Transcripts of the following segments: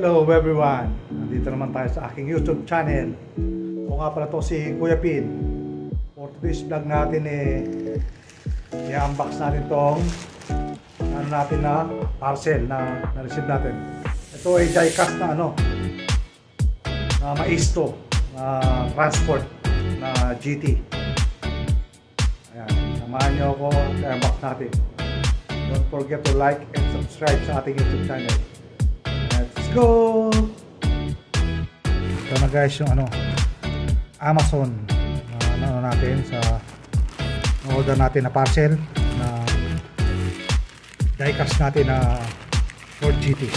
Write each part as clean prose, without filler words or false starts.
Hello everyone! Nandito naman tayo sa aking YouTube channel. Ako nga pala to si Kuya Pin. For today's vlog natin i-unbox natin tong na parcel na na-receive natin. Ito ay die-cast na na Maisto na transport na GT. Ayan, samahan nyo ako sa unbox natin. Don't forget to like and subscribe sa ating YouTube channel. Let's go! Ito na guys yung Amazon natin sa order natin na parcel na die-cast natin na Ford GT.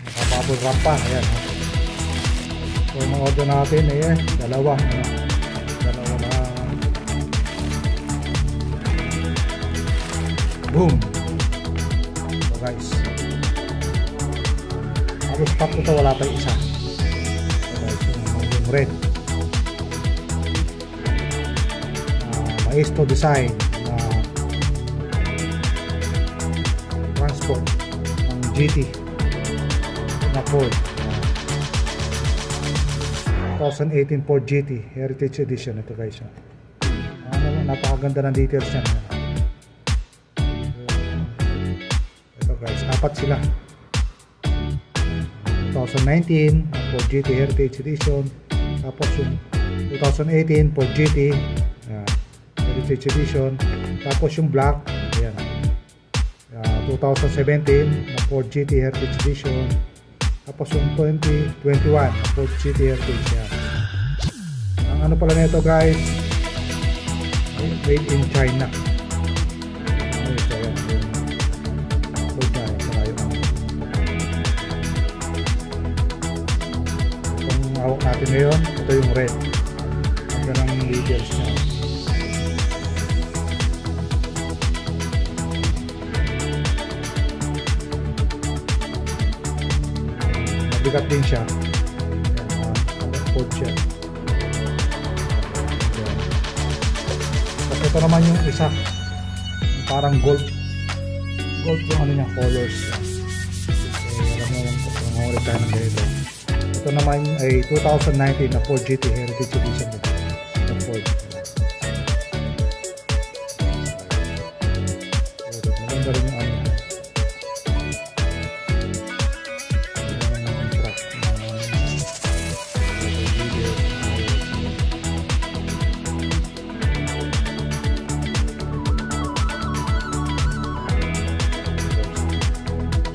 Nakabubble wrap pa. Ayan. So yung order natin dalawa na boom. So guys, halos pack ito, wala pa yung isa. So guys, yung red Maisto design na transport ng GT na Ford 2018 Ford GT Heritage Edition. Ito guys, napakaganda ng details niya. Guys, apat sila. 2019 Ford GT Heritage Edition, tapos yung 2018 Ford GT Heritage Edition, tapos yung black, ayan, 2017 na Ford GT Heritage Edition, tapos yung 2021 Ford GT Heritage. Ang ano pala nito guys, made in China. Hawak natin ngayon, ito yung red. Ito ng details niya. Mabigat din siya. Code siya. Tapos ito naman yung isa, parang gold yung niya, colors. Alam mo lang kung ulit tayo ng ganito. Ito naman ay 2019 na Ford GT Heritage Edition na Ford. Maganda rin yung truck.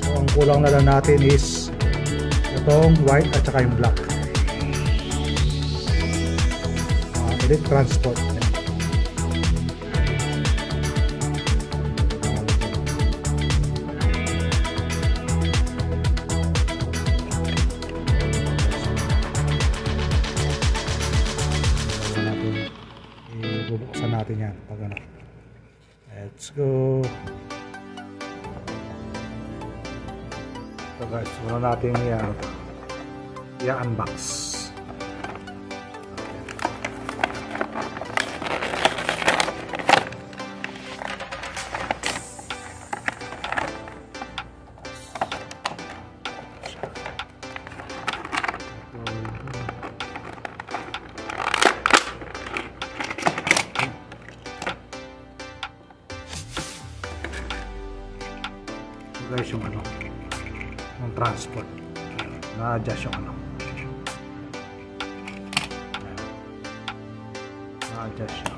So ang kulang na lang natin is itong white at saka yung black. Elite transport. Ibubuksan natin yan pag Let's go. So guys, muna natin i-unbox. So guys, yung ng transport na-adjust yung na-adjust siya.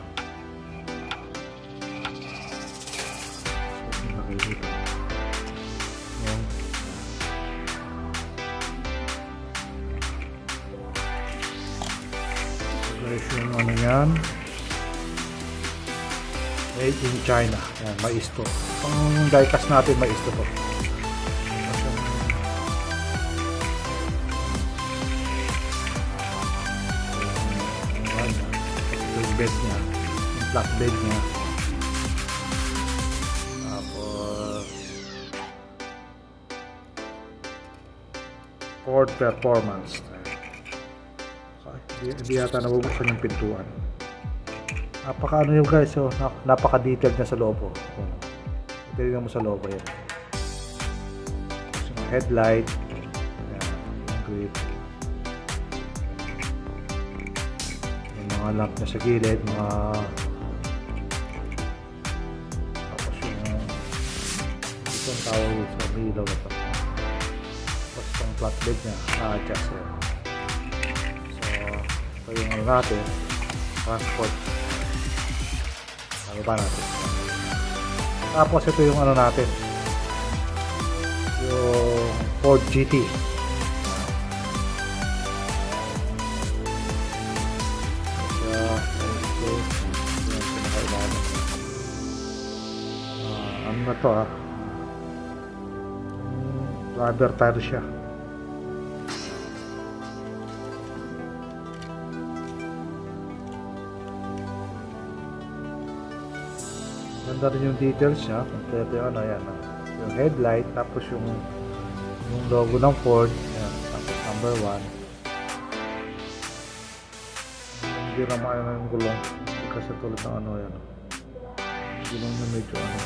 So ilagay dito yung guys, yung yan, made in China. Yan, Maisto. Pang die-cast natin, Maisto to. Bed niya, yung flat bed niya, tapos Ford Performance. Hindi yata nabubuksan yung pintuan. Napaka ano yun guys, napaka detailed na sa loob. Tingnan mo sa loob yan. headlight. Ayan, grip. Yung mga lamp na sa gilid, tapos yung itong tawag sa ilaw ito. Tapos itong flatbed niya, na-adjust yan. So yung ano natin, transport. Ano ba natin? Tapos ito yung ano natin, yung Ford GT. Ano na to rubber tire siya. Ganda rin yung details niya. Kompleto yung ano yan. Yung headlight, tapos yung logo ng Ford. Yan, tapos number 1. Hindi naman ano yung gulong. Kasi tulad ng ano yan. Gulong na medyo ano.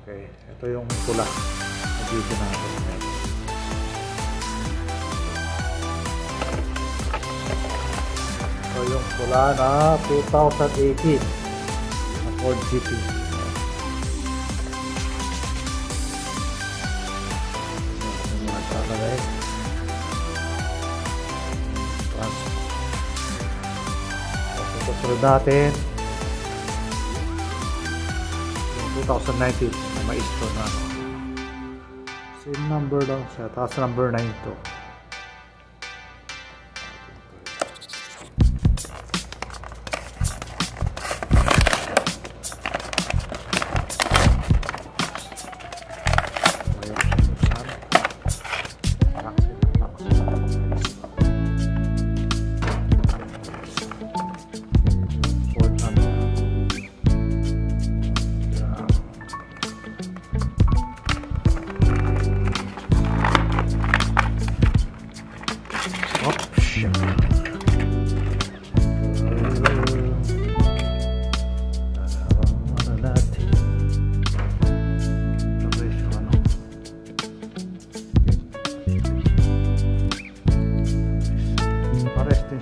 Okay. Ito yung pula. Nag-video natin. So yung pula na 2018 na Ford GT. Yung mga takalay. Tapos ito sunod natin yung 2019 na Maisto na same number lang siya. Tapos number 9 to.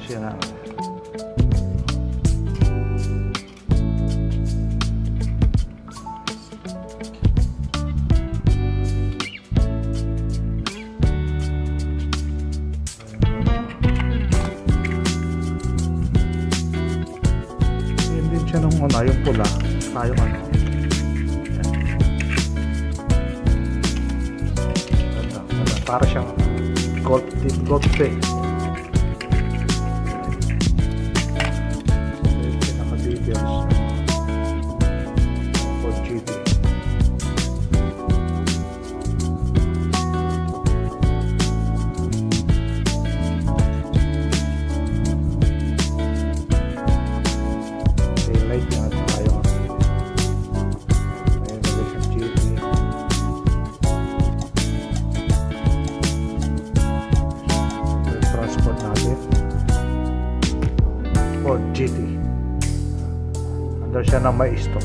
Siya na. Hindi siya nung ano, yung pula, tayo ano. Para siyang gold face. Ford GT. Taillight yung at tayo. May naging GT. Yung transport natin. Ford GT. Under siya ng Maisto.